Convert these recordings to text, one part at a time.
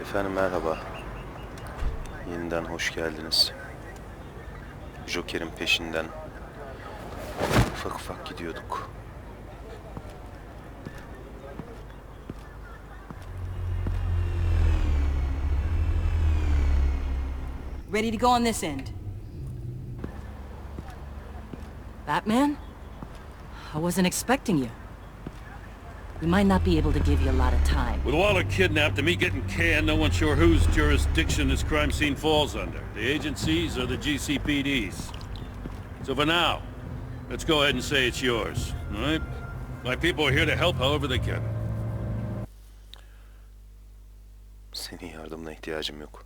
Efendim merhaba. Yeniden hoş geldiniz. Joker'in peşinden ufak ufak gidiyorduk. Ready to go on this end. Batman? I wasn't expecting you. We might not be able to give you a lot of time. With Waller kidnapped and me getting canned, no one's sure whose jurisdiction this crime scene falls under. The agencies or the GCPD's. So for now, let's go ahead and say it's yours, all right? My people are here to help however they can. Senin yardımına ihtiyacım yok.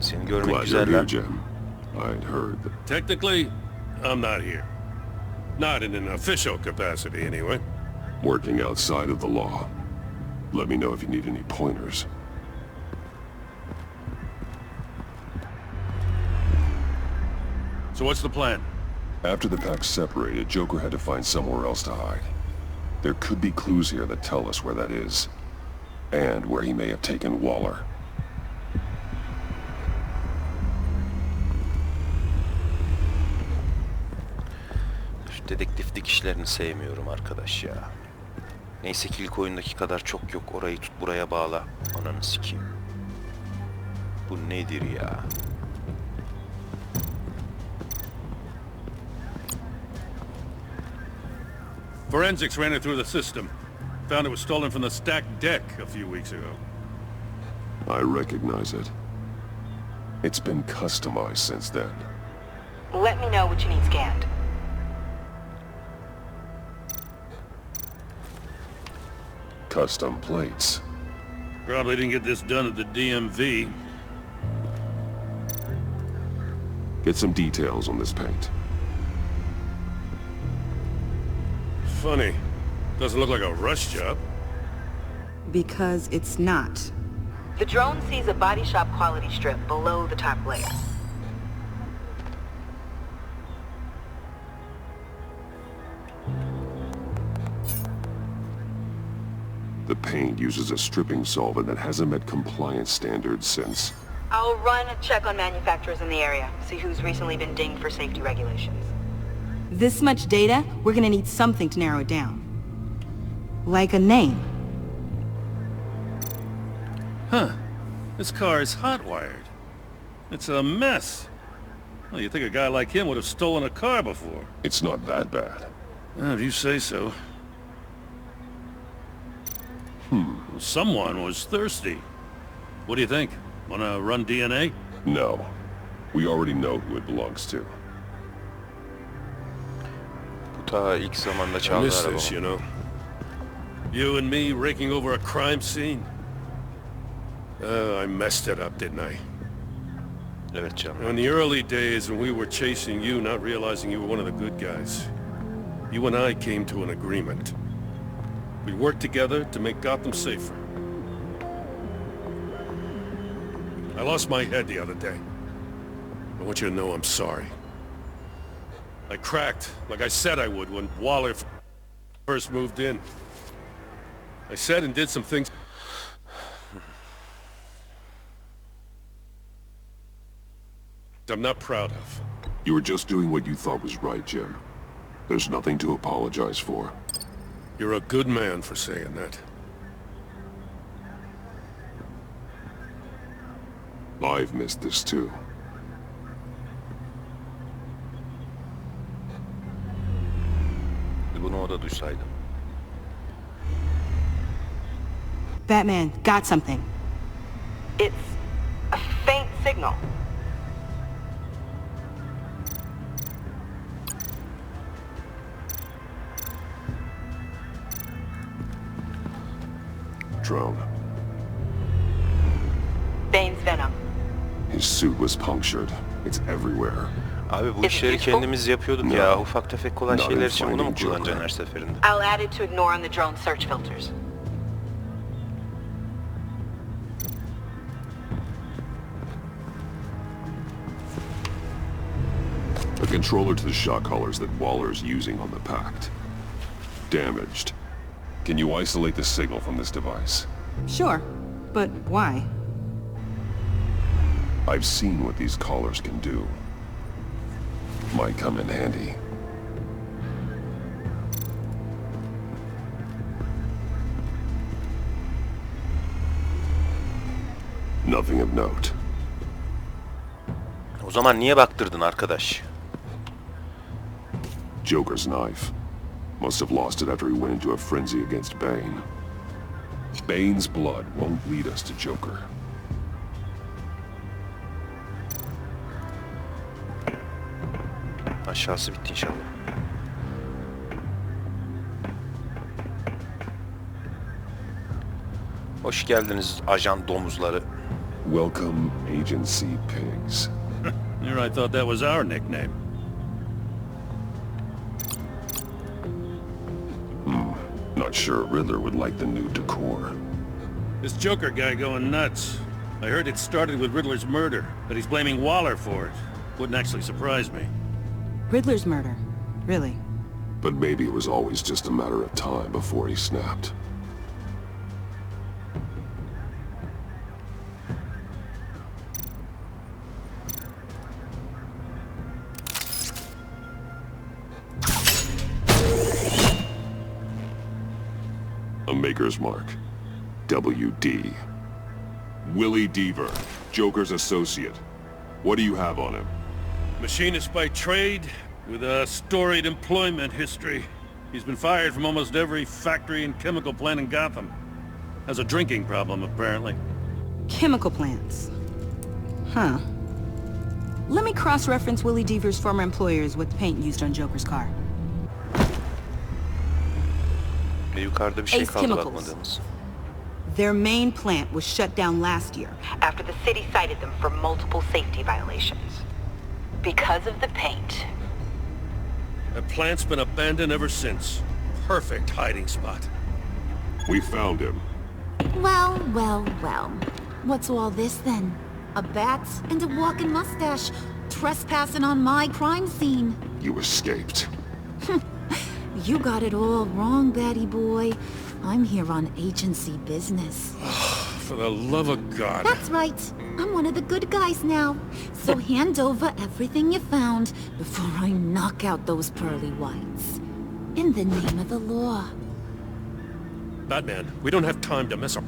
Seni görmek Glad you're güzel here, lan. Jim. I'd heard that. Technically, I'm not here. Not in an official capacity, anyway. Working outside of the law. Let me know if you need any pointers. So what's the plan? After the pack separated, Joker had to find somewhere else to hide. There could be clues here that tell us where that is. And where he may have taken Waller. Şu dedektiflik işlerini sevmiyorum arkadaş ya. Neyse ki ilk oyundaki kadar çok yok. Orayı tut buraya bağla. Ananı sikeyim. Bu nedir ya? Forensics ran it through the system. Found it was stolen from the stacked deck a few weeks ago. I recognize it. It's been customized since then. Let me know what you need scanned. Custom plates. Probably didn't get this done at the DMV. Get some details on this paint. Funny. Doesn't look like a rush job. Because it's not. The drone sees a body shop quality strip below the top layer. The paint uses a stripping solvent that hasn't met compliance standards since. I'll run a check on manufacturers in the area, see who's recently been dinged for safety regulations. This much data, we're gonna need something to narrow it down. Like a name. Huh. This car is hot-wired. It's a mess. Well, you'd think a guy like him would have stolen a car before. It's not that bad. If you say so. Well, someone was thirsty. What do you think? Wanna run DNA? No. We already know who it belongs to. Bu ta ilk zamanda I çaldı miss this, arabamı. you know. You and me raking over a crime scene. I messed it up, didn't I? Evet canım. In the early days when we were chasing you, not realizing you were one of the good guys, you and I came to an agreement. We worked together to make Gotham safer. I lost my head the other day. I want you to know I'm sorry. I cracked, like I said I would, when Waller first moved in. I said and did some things I'm not proud of. You were just doing what you thought was right, Jim. There's nothing to apologize for. You're a good man for saying that. I've missed this too. Bunu o da duysaydı. Batman, got something. It's a faint signal. Drone. Bane's venom. His suit was punctured. It's everywhere. Abi bu işleri kendimiz yapıyorduk ya. Ufak tefek kolay şeyler için bunu mu kullanacaksın her seferinde? I'll add it to ignore on the drone search filters. A controller to the shock collars that Waller's using on the Pact. Damaged. Can you isolate the signal from this device? Sure. But why? I've seen what these collars can do. Might come in handy. Nothing of note. O zaman niye baktırdın arkadaş? Joker's knife. Must have lost it after he went into a frenzy against Bane. Bane's blood won't lead us to Joker. Aşağısı bitti inşallah. Hoş geldiniz ajan domuzları. Welcome, Agency Pigs. Here I thought that was our nickname. Not sure Riddler would like the new decor. This Joker guy going nuts. I heard it started with Riddler's murder, but he's blaming Waller for it. Wouldn't actually surprise me. Riddler's murder. Really? But maybe it was always just a matter of time before he snapped. A maker's mark. WD. Willie Deaver, Joker's associate. What do you have on him? Machinist by trade, with a storied employment history. He's been fired from almost every factory and chemical plant in Gotham. Has a drinking problem, apparently. Chemical plants. Huh. Let me cross-reference Willie Deaver's former employers with the paint used on Joker's car. Yukarıda bir şey Ace kaldı Chemicals. bakmadığımız. Their main plant was shut down last year. After the city cited them for multiple safety violations. Because of the paint. That plant's been abandoned ever since. Perfect hiding spot. We found him. Well, well, well. What's all this then? A bat and a walking mustache trespassing on my crime scene. You escaped. You got it all wrong, Batty boy. I'm here on agency business. For the love of God. That's right. I'm one of the good guys now. So hand over everything you found before I knock out those pearly whites. In the name of the law. Batman, we don't have time to mess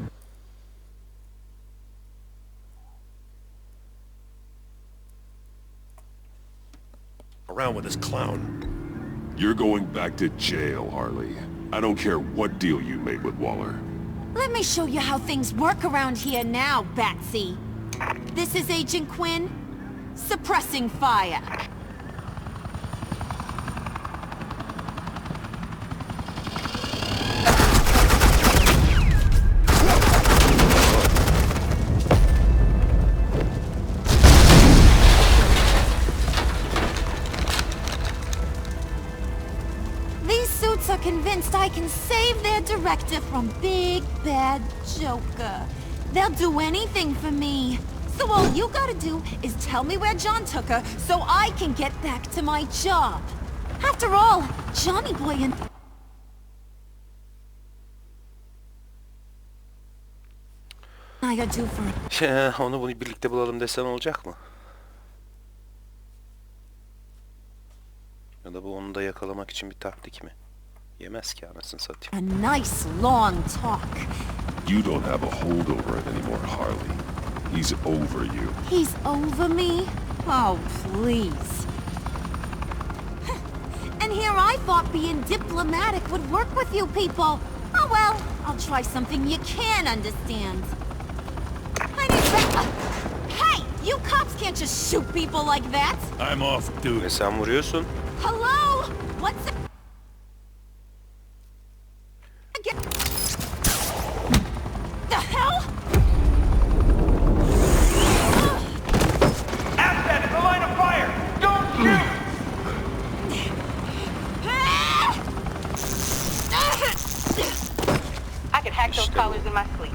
around with this clown. You're going back to jail, Harley. I don't care what deal you made with Waller. Let me show you how things work around here now, Batsy. This is Agent Quinn. Suppressing fire. These suits are convinced I can save their director from Big Bad Joker. They'll do anything for me. So all you gotta do is tell me where John took her so I can get back to my job. After all, Johnny Boy and... I are due for... Onu bunu birlikte bulalım desen olacak mı? Ya da bu onu da yakalamak için bir taktik mi? Yemez ki anasını satayım. a nice long talk. You don't have a hold over it anymore, Harley. He's over you. He's over me? Oh, please. And here I thought being diplomatic would work with you people. Oh well, I'll try something you can understand. I need Hey! You cops can't just shoot people like that! I'm off duty. Ve sen vuruyorsun. Hello? What's it? The hell? Assets in the line of fire! Don't shoot! I could hack those collars in my sleep.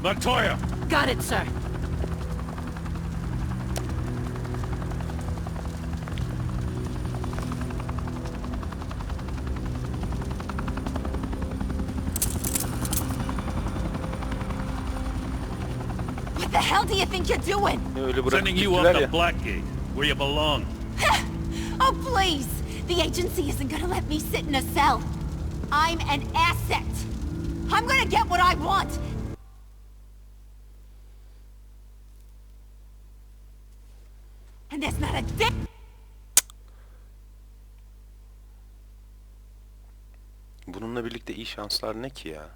Montoya! Got it, sir. What the hell do you think you're doing? Öyle bırakıp Sending you gittiler up to ya. Blackgate, where you belong. Oh, please! The agency isn't gonna let me sit in a cell. I'm an asset. I'm gonna get what I want. And there's not a Bununla birlikte iyi şanslar ne ki ya?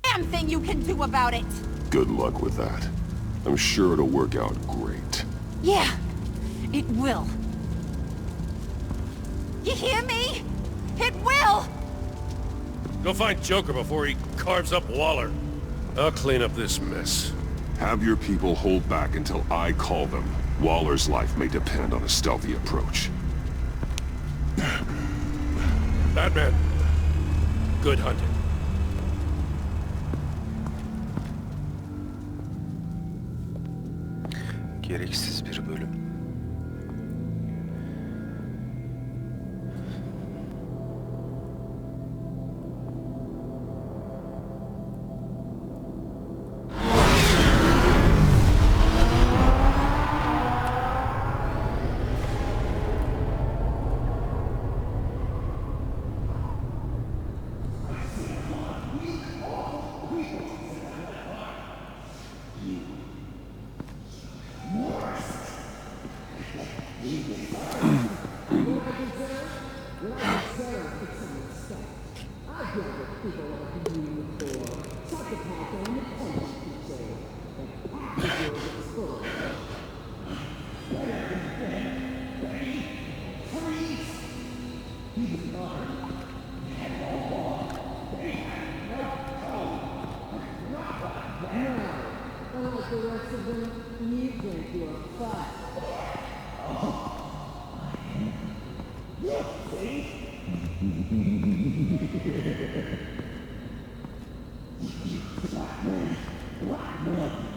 damn thing you can do about it. Good luck with that. I'm sure it'll work out great. Yeah, it will. You hear me? It will! Go find Joker before he carves up Waller. I'll clean up this mess. Have your people hold back until I call them. Waller's life may depend on a stealthy approach. Batman, good hunting. Gereksiz bir bölüm.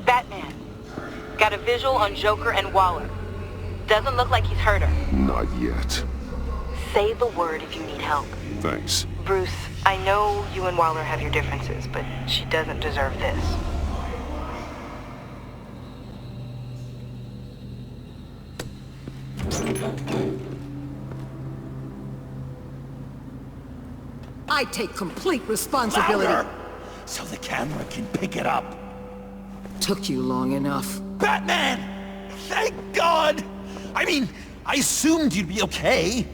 Batman. Got a visual on Joker and Waller. Doesn't look like he's hurt her. Not yet. Say the word if you need help. Thanks. Bruce, I know you and Waller have your differences, but she doesn't deserve this. I take complete responsibility. Louder, so the camera can pick it up. Took you long enough. Batman! Thank God! I mean, I assumed you'd be okay.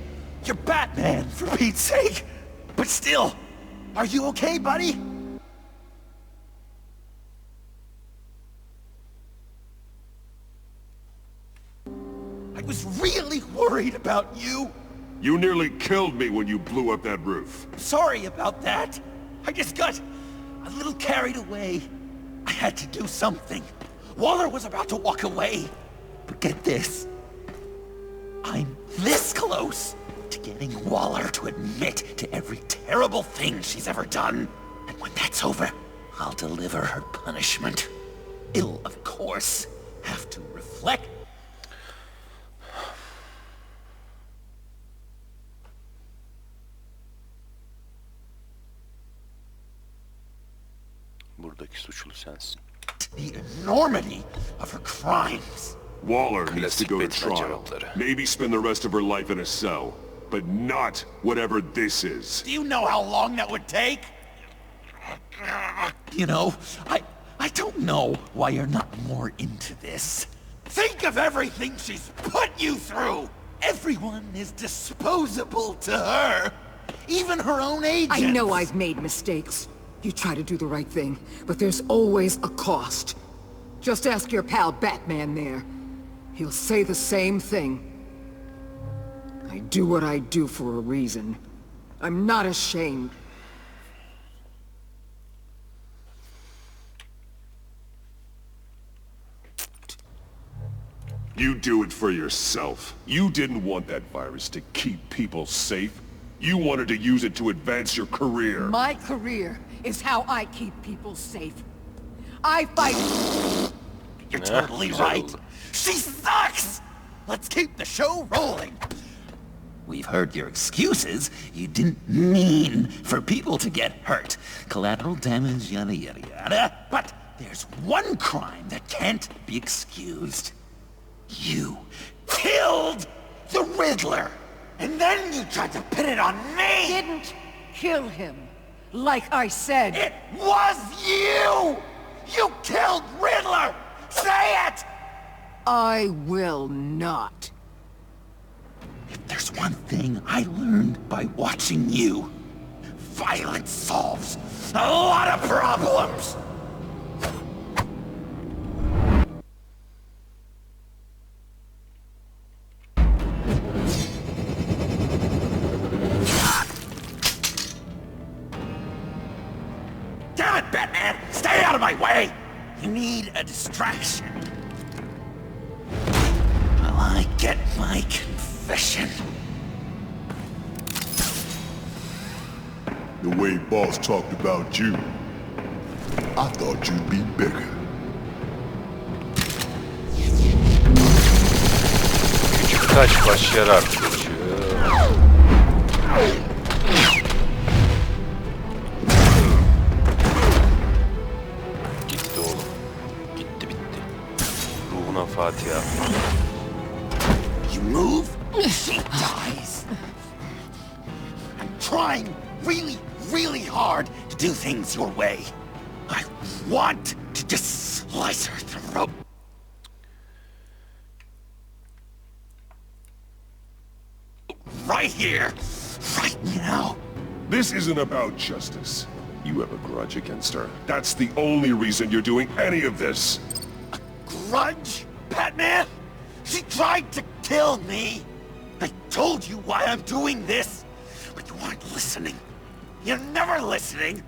You're Batman, for Pete's sake. But still, are you okay, buddy? I was really worried about you. You nearly killed me when you blew up that roof. Sorry about that. I just got a little carried away. I had to do something. Waller was about to walk away. But get this. I'm this close to getting Waller to admit to every terrible thing she's ever done. And when that's over, I'll deliver her punishment. It'll, of course, have to reflect. Buradaki suçlu sensin. The enormity of her crimes. Waller needs to go to Klasik Batman trial. cevapları. Maybe spend the rest of her life in a cell. But not whatever this is. Do you know how long that would take? You know, I don't know why you're not more into this. Think of everything she's put you through! Everyone is disposable to her! Even her own agents! I know I've made mistakes. You try to do the right thing, but there's always a cost. Just ask your pal Batman there. He'll say the same thing. I do what I do for a reason. I'm not ashamed. You do it for yourself. You didn't want that virus to keep people safe. You wanted to use it to advance your career. My career is how I keep people safe. I fight... You're totally right. She sucks! Let's keep the show rolling. We've heard your excuses. You didn't mean for people to get hurt. Collateral damage, yada yada yada. But there's one crime that can't be excused. You killed the Riddler! And then you tried to pin it on me! Didn't kill him, like I said. It was you! You killed Riddler! Say it! I will not. If there's one thing I learned by watching you, violence solves a lot of problems! Damn it, Batman! Stay out of my way! You need a distraction. While I get my confession. The way Boss talked about you, I thought you'd be bigger. Küçük taş baş yarar çocuğum. Gitti oğlum. Gitti bitti. Ruhuna Fatiha. You move, she dies. I'm trying really, really hard to do things your way. I want to just slice her throat. Right here, right now. This isn't about justice. You have a grudge against her. That's the only reason you're doing any of this. Grudge, Batman? She tried to kill me. I told you why I'm doing this, but you aren't listening. You're never listening.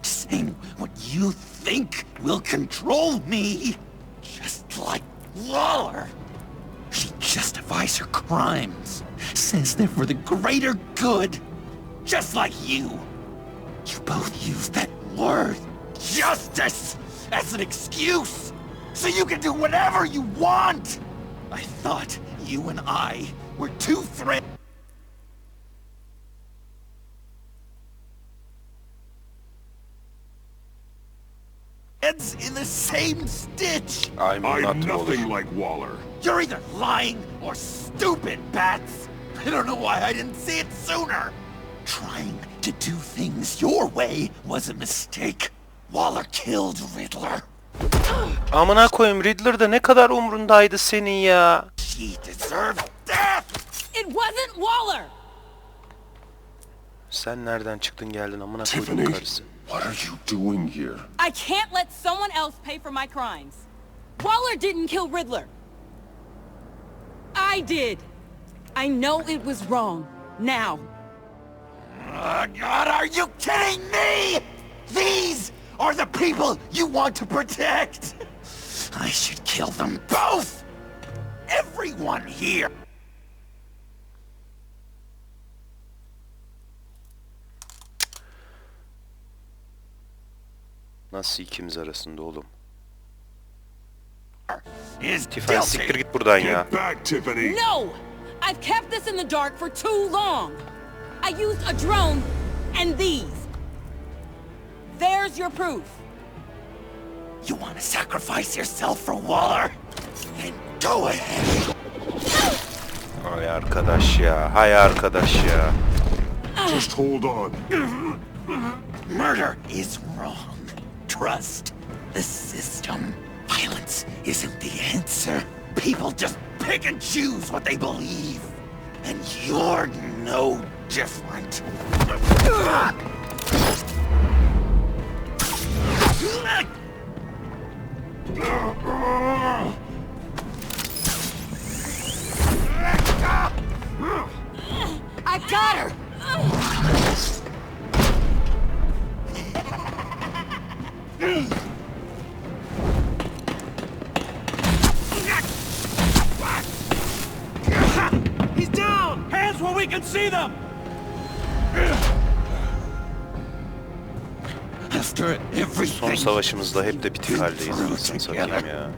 Saying what you think will control me. Just like Waller. She justifies her crimes. Says they're for the greater good. Just like you. You both use that word, justice, as an excuse. So you can do whatever you want. I thought you and I were two friends. In the same stitch. I'm nothing Waller. like Waller. You're either lying or stupid, Bats. I don't know why I didn't see it sooner. Trying to do things your way was a mistake. Waller killed Riddler. Amına koyayım, Riddler da ne kadar umrundaydı senin ya. She deserved death. It wasn't Waller! Sen nereden çıktın geldin amına Tiffany, koydum karısı. what are you doing here? I can't let someone else pay for my crimes. Waller didn't kill Riddler. I did. I know it was wrong. Now. Oh, God, are you kidding me? These are the people you want to protect. I should kill them both. Everyone here. Nasıl ikimiz arasında oğlum? Is Tiffany siktir git buradan ya. Get back, Tiffany! No! I've kept this in the dark for too long. I used a drone and these. There's your proof. You want to sacrifice yourself for Waller? Then go ahead. Hay arkadaş ya, hay arkadaş ya. Just hold on. Murder is wrong. Trust the system. Violence isn't the answer. People just pick and choose what they believe. And you're no different. I got her! He's down! Hands where we can see them! After everything. Son savaşımızda hep de bitik haldeyiz anasını satayım ya.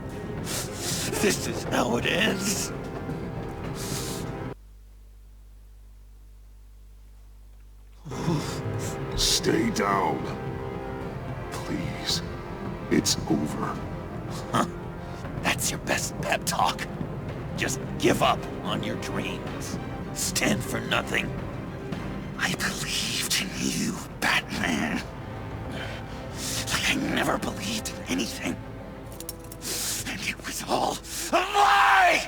This is how it ends. Stay down. Please. It's over. Huh? That's your best pep talk. Just give up on your dreams. Stand for nothing. I believed in you, Batman. Like I never believed in anything. And it was all a lie!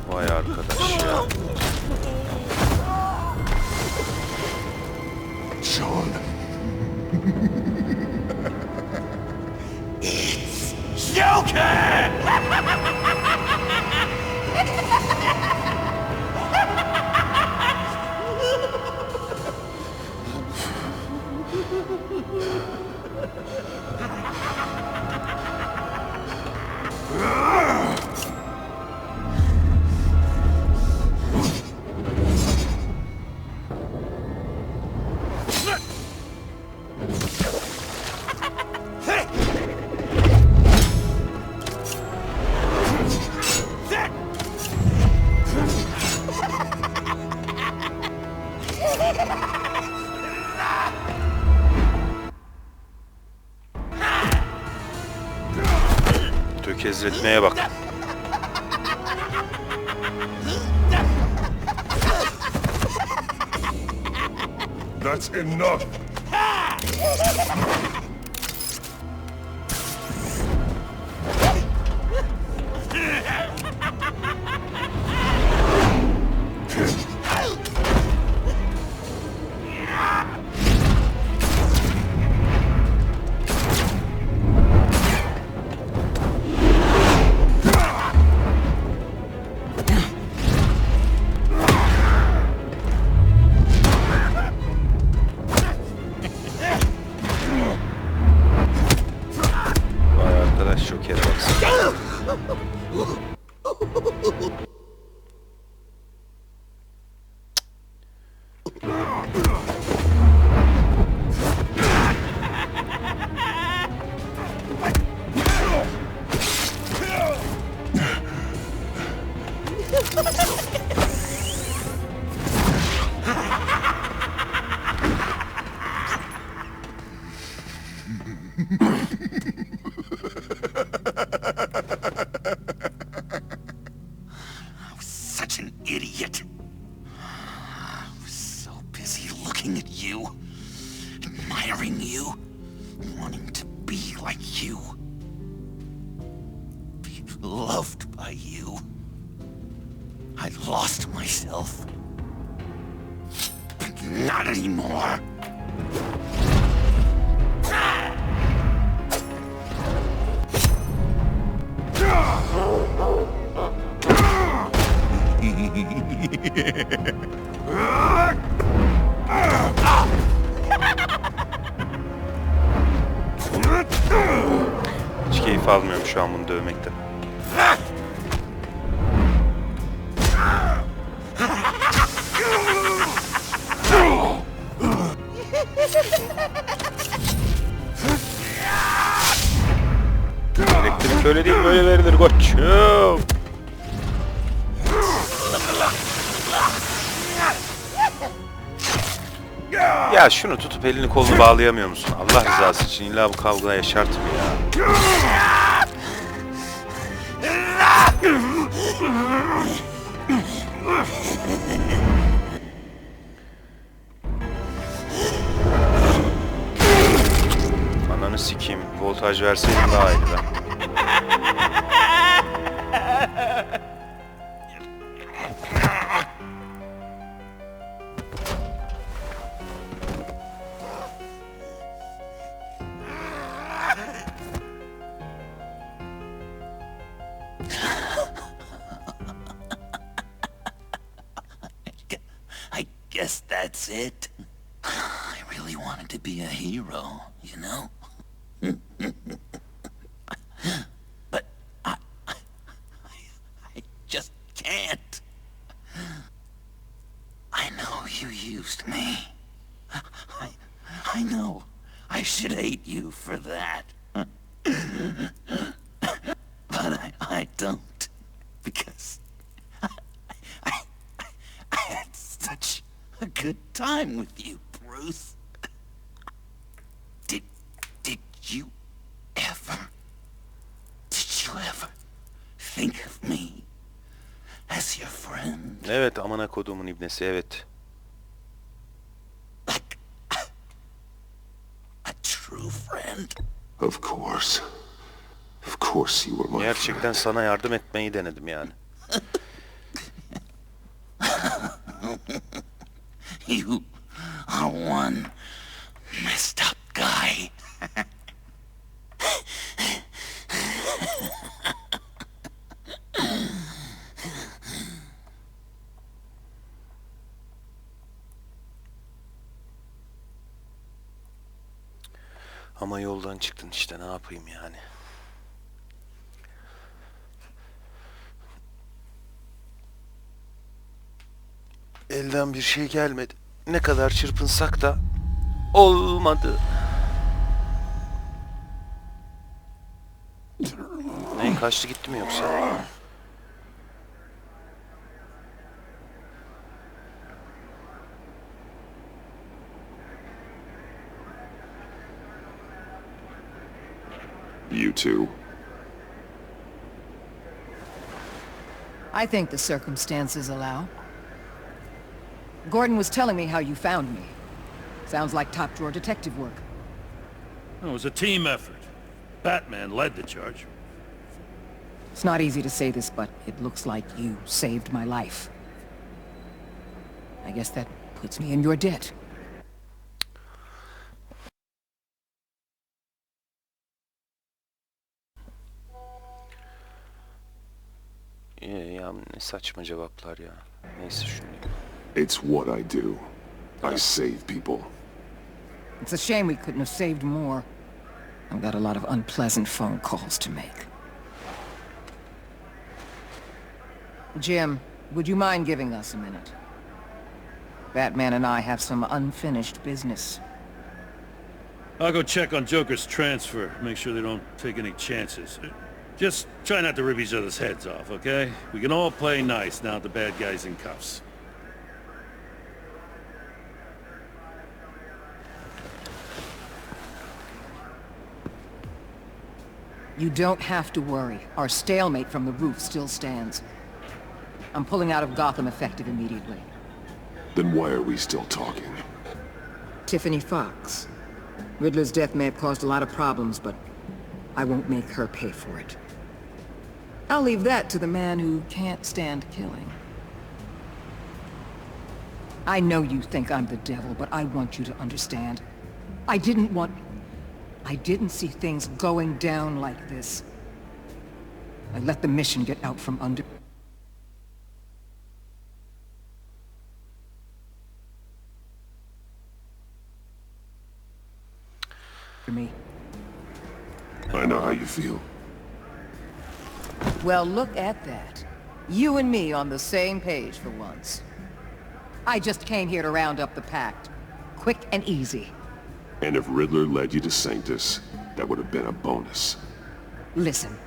Vay arkadaş ya. Sean. It's Joker! Tökezletmeye bak. That's enough. Vay arkadaş Joker'e baksana. I was such an idiot. I was so busy looking at you, admiring you, wanting to be like you, be loved by you. I lost myself. But not anymore. Hiç keyif almıyorum şu an bunu dövmekten. Elektrik öyle değil böyle verilir koçum. Ya şunu tutup elini kolunu bağlayamıyor musun? Allah rızası için illa bu kavga yaşartma ya. Ananı sikeyim. Voltaj verseydin daha iyiydi lan. I guess that's it. I really wanted to be a hero, you know? But I just can't. I know you used me. congratulate you for that. But I don't. Because I had such a good time with you, Bruce. Did you ever think of me as your friend? Evet, amına kodumun ibnesi, evet. Like a true friend? Of course. Of course you were my Gerçekten friend. sana yardım etmeyi denedim yani. You are one messed up guy. Ama yoldan çıktın işte, ne yapayım yani. Elden bir şey gelmedi. Ne kadar çırpınsak da olmadı. Ne, kaçtı gitti mi yoksa? You two. I think the circumstances allow. Gordon was telling me how you found me. Sounds like top-drawer detective work. It was a team effort. Batman led the charge. It's not easy to say this, but it looks like you saved my life. I guess that puts me in your debt. Ya ne saçma cevaplar ya. Neyse şunu. It's what I do. I save people. It's a shame we couldn't have saved more. I've got a lot of unpleasant phone calls to make. Jim, would you mind giving us a minute? Batman and I have some unfinished business. I'll go check on Joker's transfer, make sure they don't take any chances. Just try not to rip each other's heads off, okay? We can all play nice now that the bad guy's in cuffs. You don't have to worry. Our stalemate from the roof still stands. I'm pulling out of Gotham effective immediately. Then why are we still talking? Tiffany Fox. Riddler's death may have caused a lot of problems, but I won't make her pay for it. I'll leave that to the man who can't stand killing. I know you think I'm the devil, but I want you to understand. I didn't see things going down like this. I let the mission get out from under me. I know how you feel. Well, look at that. You and me on the same page for once. I just came here to round up the pact. Quick and easy. And if Riddler led you to Sanctus, that would have been a bonus. Listen.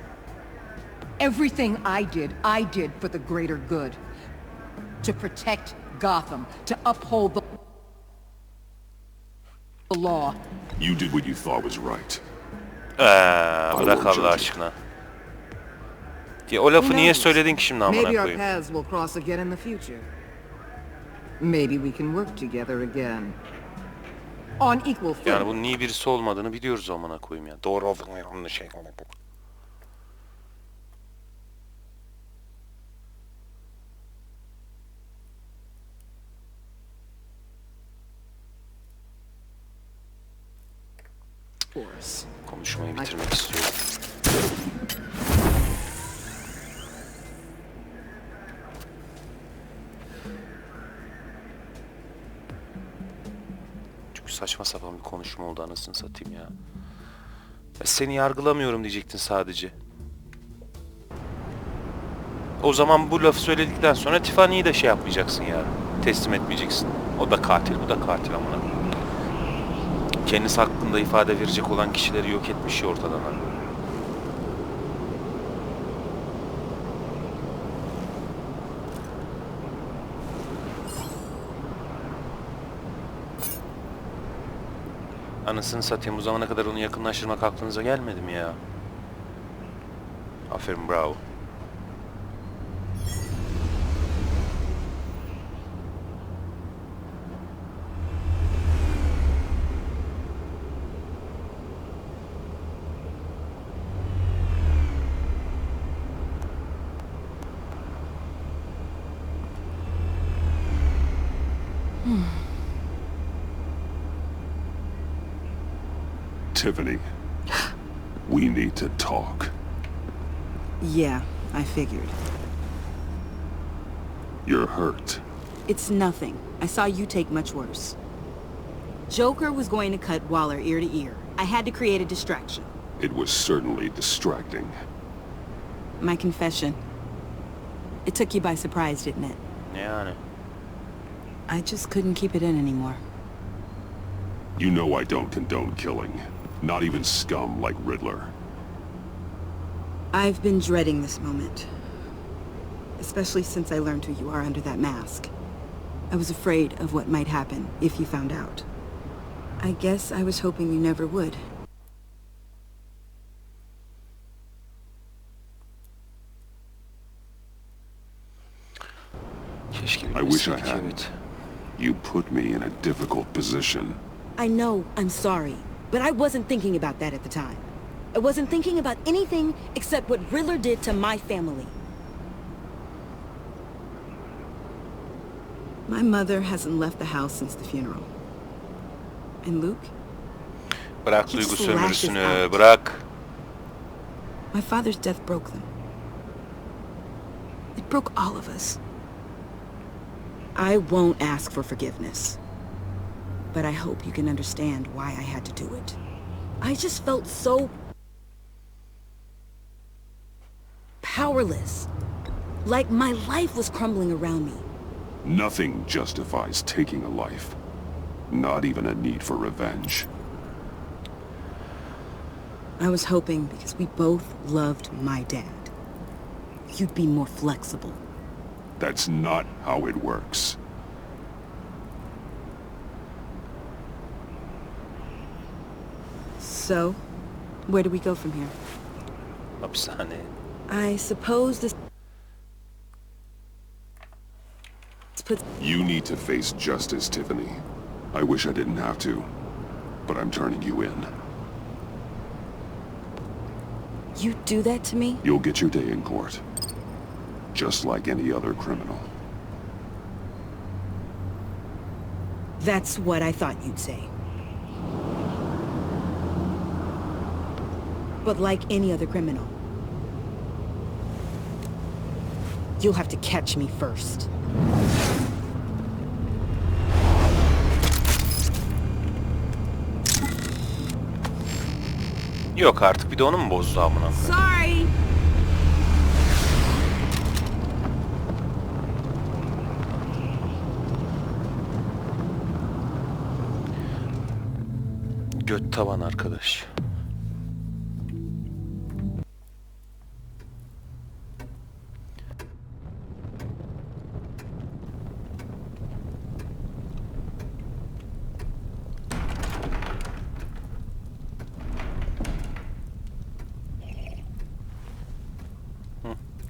Everything I did for the greater good. To protect Gotham, to uphold the law. You did what you thought was right. Bırak Allah aşkına. Ya o lafı niye söyledin ki şimdi amına Maybe our koyayım? paths will cross again in the future. Maybe we can work together again. On equal footing. Yani bunun iyi birisi olmadığını biliyoruz amına koyayım ya. Doğru olduğunu yanlış şey. Konuşmayı bitirmek istiyorum. Çünkü saçma sapan bir konuşma oldu, anasını satayım ya. Seni yargılamıyorum diyecektin sadece. O zaman bu lafı söyledikten sonra Tiffany'yi de şey yapmayacaksın ya. Teslim etmeyeceksin. O da katil, bu da katil amına. Kendisi hakkında ifade verecek olan kişileri yok etmiş ya ortadan. Ha. Anasını satayım, bu zamana kadar onu yakınlaştırmak aklınıza gelmedi mi ya? Aferin, bravo. Tiffany, we need to talk. Yeah, I figured. You're hurt. It's nothing. I saw you take much worse. Joker was going to cut Waller ear to ear. I had to create a distraction. It was certainly distracting. My confession. It took you by surprise, didn't it? Yani. I just couldn't keep it in anymore. You know I don't condone killing. Not even scum like Riddler. I've been dreading this moment. Especially since I learned who you are under that mask. I was afraid of what might happen if you found out. I guess I was hoping you never would. I wish I hadn't. You put me in a difficult position. I know, I'm sorry. But I wasn't thinking about that at the time. I wasn't thinking about anything except what Riddler did to my family. My mother hasn't left the house since the funeral. And Luke? Bırak He duygu slashes sömürüsünü, out. bırak. My father's death broke them. It broke all of us. I won't ask for forgiveness. But I hope you can understand why I had to do it. I just felt so... powerless. Like my life was crumbling around me. Nothing justifies taking a life. Not even a need for revenge. I was hoping because we both loved my dad. You'd be more flexible. That's not how it works. So, where do we go from here? Hapishane. I suppose this puts... You need to face justice, Tiffany. I wish I didn't have to, but I'm turning you in. You do that to me? You'll get your day in court. Just like any other criminal. That's what I thought you'd say. But like any other criminal, you'll have to catch me first. Yok artık, bir de onu mu bozdu amına? Sorry! Göt tavan arkadaş.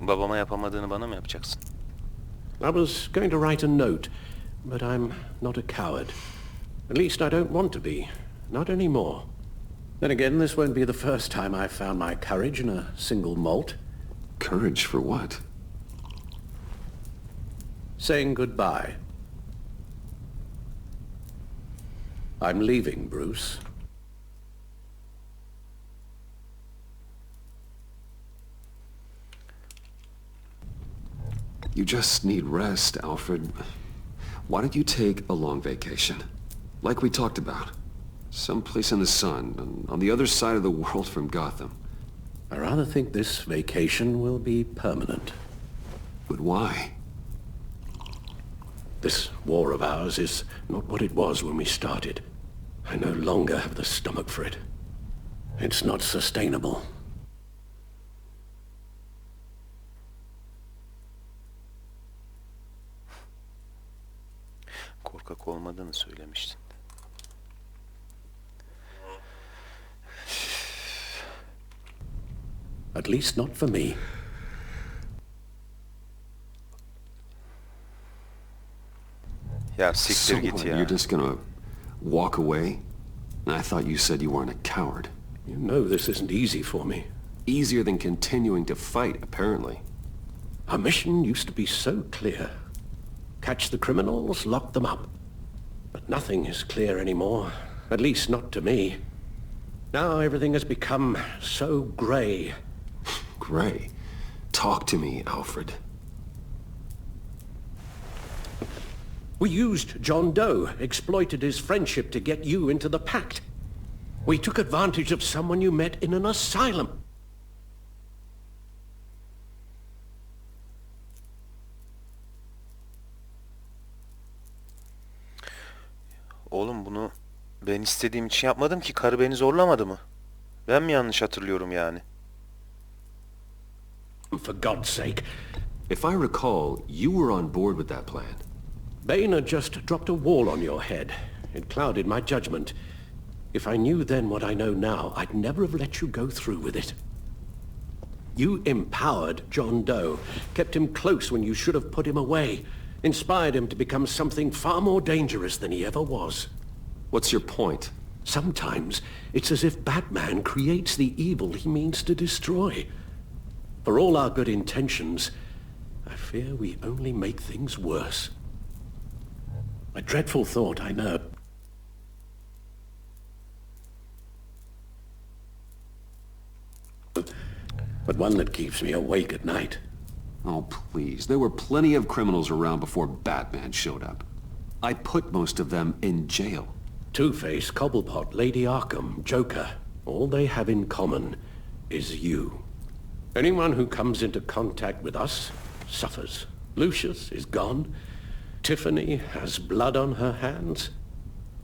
Babama yapamadığını bana mı yapacaksın? I was going to write a note, but I'm not a coward. At least I don't want to be. Not anymore. Then again, this won't be the first time I've found my courage in a single malt. Courage for what? Saying goodbye. I'm leaving, Bruce. You just need rest, Alfred. Why don't you take a long vacation? Like we talked about. Someplace in the sun, on the other side of the world from Gotham. I rather think this vacation will be permanent. But why? This war of ours is not what it was when we started. I no longer have the stomach for it. It's not sustainable. Korkak olmadığını söylemiştin. At least not for me. Ya siktir So git what, ya. you're just gonna walk away? I thought you said you weren't a coward. You know this isn't easy for me. Easier than continuing to fight, apparently. Our mission used to be so clear. Catch the criminals, lock them up. But nothing is clear anymore. At least not to me. Now everything has become so grey. Gray, talk to me, Alfred. We used John Doe, exploited his friendship to get you into the pact. We took advantage of someone you met in an asylum. Oğlum bunu ben istediğim için yapmadım ki. Karı beni zorlamadı mı? Ben mi yanlış hatırlıyorum yani? For God's sake. If I recall, you were on board with that plan. Boehner just dropped a wall on your head. It clouded my judgment. If I knew then what I know now, I'd never have let you go through with it. You empowered John Doe, kept him close when you should have put him away, inspired him to become something far more dangerous than he ever was. What's your point? Sometimes it's as if Batman creates the evil he means to destroy. For all our good intentions, I fear we only make things worse. A dreadful thought, I know. But one that keeps me awake at night. Oh, please. There were plenty of criminals around before Batman showed up. I put most of them in jail. Two-Face, Cobblepot, Lady Arkham, Joker, all they have in common is you. Anyone who comes into contact with us suffers. Lucius is gone. Tiffany has blood on her hands.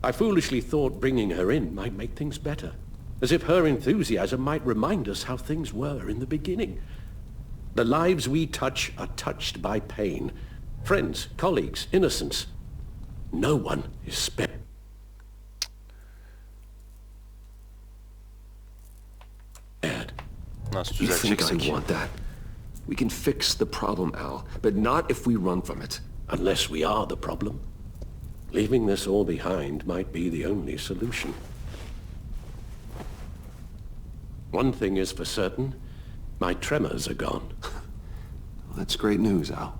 I foolishly thought bringing her in might make things better, as if her enthusiasm might remind us how things were in the beginning. The lives we touch are touched by pain. Friends, colleagues, innocents. No one is spared. Nasıl You think I düzelteceksek? want that? We can fix the problem, Al, but not if we run from it. Unless we are the problem. Leaving this all behind might be the only solution. One thing is for certain, my tremors are gone. That's great news, Al.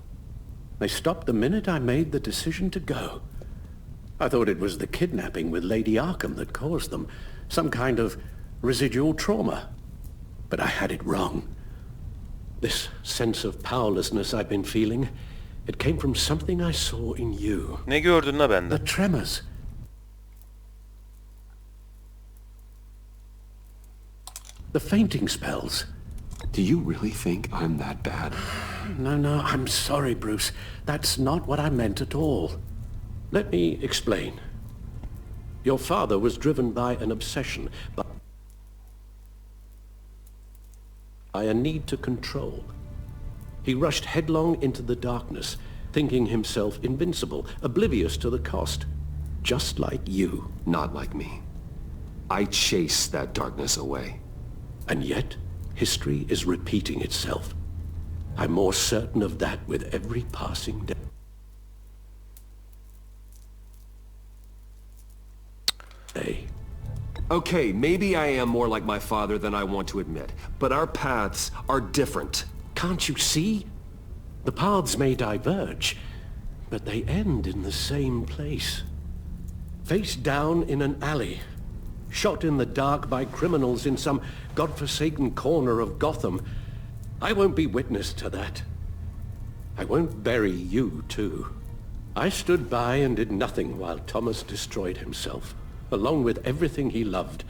They stopped the minute I made the decision to go. I thought it was the kidnapping with Lady Arkham that caused them, some kind of residual trauma. But I had it wrong. This sense of powerlessness I've been feeling, it came from something I saw in you. Ne gördün la The benden? tremors. The fainting spells. Do you really think I'm that bad? No, I'm sorry, Bruce. That's not what I meant at all. Let me explain. Your father was driven by an obsession, by a need to control. He rushed headlong into the darkness, thinking himself invincible, oblivious to the cost. Just like you. Not like me. I chase that darkness away. And yet, history is repeating itself. I'm more certain of that with every passing day. Okay, maybe I am more like my father than I want to admit, but our paths are different. Can't you see? The paths may diverge, but they end in the same place. Face down in an alley, shot in the dark by criminals in some godforsaken corner of Gotham. I won't be witness to that. I won't bury you, too. I stood by and did nothing while Thomas destroyed himself, along with everything he loved.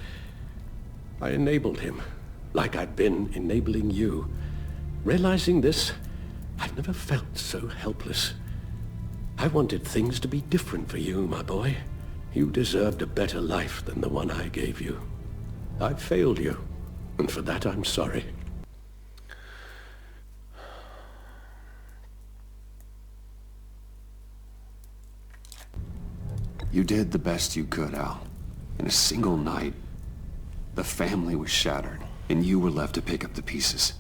I enabled him, like I'd been enabling you. Realizing this, I've never felt so helpless. I wanted things to be different for you, my boy. You deserved a better life than the one I gave you. I failed you, and for that I'm sorry. You did the best you could, Al. In a single night, the family was shattered, and you were left to pick up the pieces.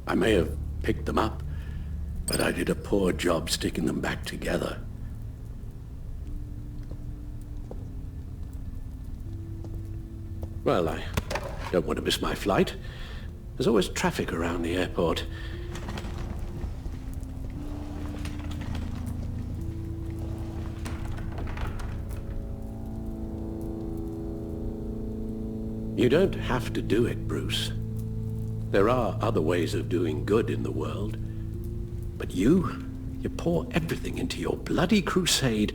I may have picked them up, but I did a poor job sticking them back together. Well, I don't want to miss my flight. There's always traffic around the airport. You don't have to do it, Bruce. There are other ways of doing good in the world. But you pour everything into your bloody crusade,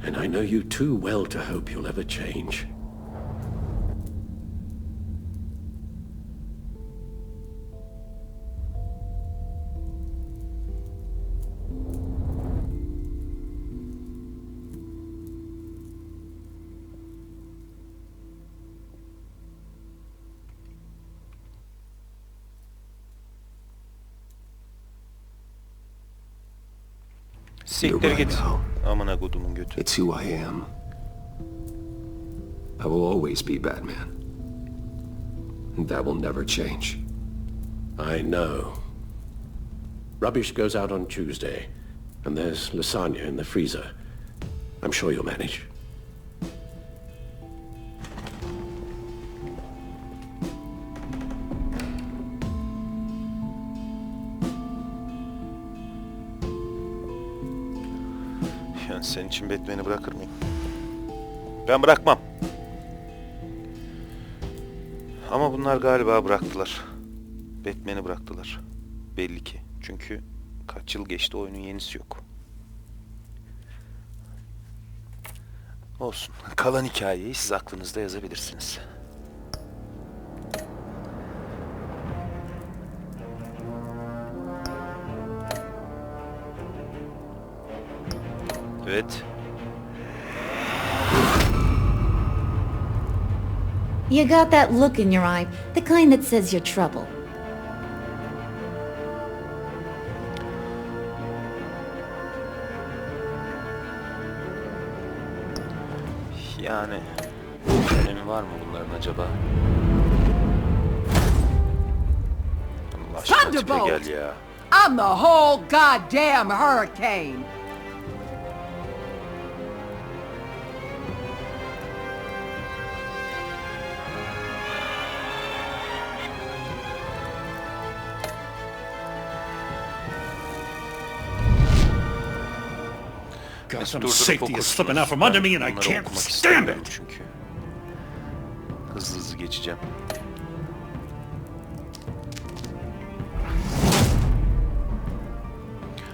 and I know you too well to hope you'll ever change. Siktir git. Amına kodumun götü. It's who I am. I will always be Batman. And that will never change. I know. Rubbish goes out on Tuesday, and there's lasagna in the freezer. I'm sure you'll manage. Yani senin için Batman'i bırakır mıyım? Ben bırakmam. Ama bunlar galiba bıraktılar. Batman'i bıraktılar. Belli ki. Çünkü kaç yıl geçti, oyunun yenisi yok. Olsun. Kalan hikayeyi siz aklınızda yazabilirsiniz. Evet. You got that look in your eye, the kind that says you're trouble. Yani önemi var mı bunların acaba? Allah aşkına tipe gel ya. I'm the whole goddamn hurricane! Gotham safety is slipping out from under me and I can't stand it! Çünkü. Hızlı hızlı geçeceğim.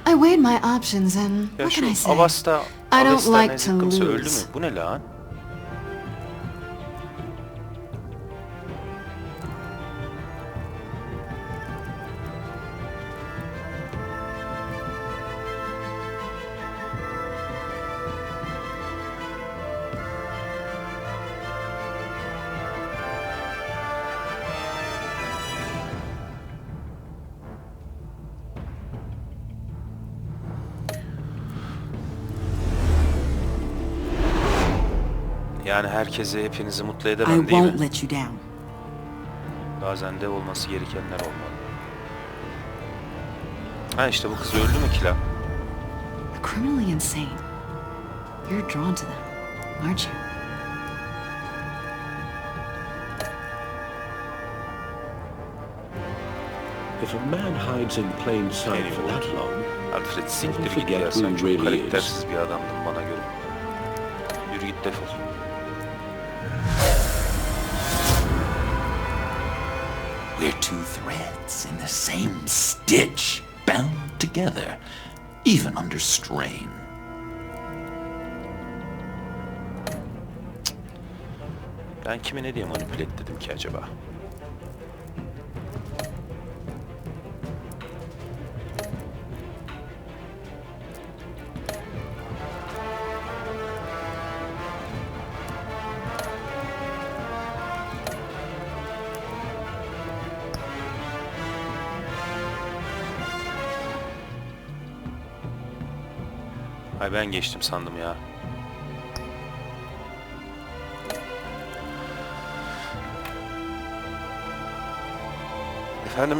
I weighed my options and Ya what can I şu say? Avesta, I don't Avesta like to Nezikımsa öldü mü? lose. Bu ne lan? Yani herkese, hepinizi mutlu I edemem değil won't mi? let you down. Bazen de olması gerekenler olmalı. Ha işte bu kız öldü mü ki lan? Criminally insane. You're drawn to them, aren't you? If a man hides in plain sight for that long, Alfred siktir Never git forget ya, who sen çok really karaktersiz bir adamdın bana göre. Yürü git defol. We're two threads in the same stitch, bound together, even under strain. Ben kimi ne diye manipüle dedim ki acaba? Ay ben geçtim sandım ya. Efendim,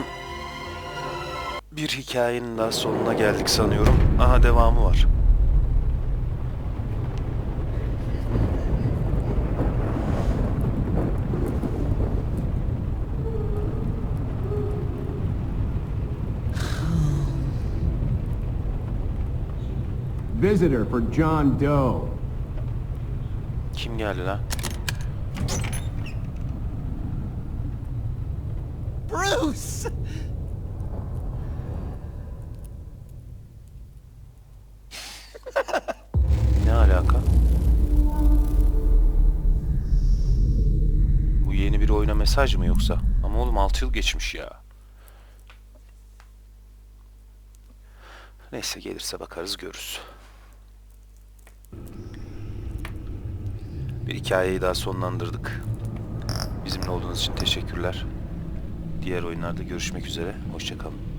bir hikayenin daha sonuna geldik sanıyorum. Aha, devamı var. Visitor for John Doe. Kim geldi lan? Bruce! Ne alaka? Bu yeni bir oyuna mesaj mı yoksa? Ama oğlum 6 yıl geçmiş ya. Neyse, gelirse bakarız, görürüz. Bir hikayeyi daha sonlandırdık. Bizimle olduğunuz için teşekkürler. Diğer oyunlarda görüşmek üzere. Hoşça kalın.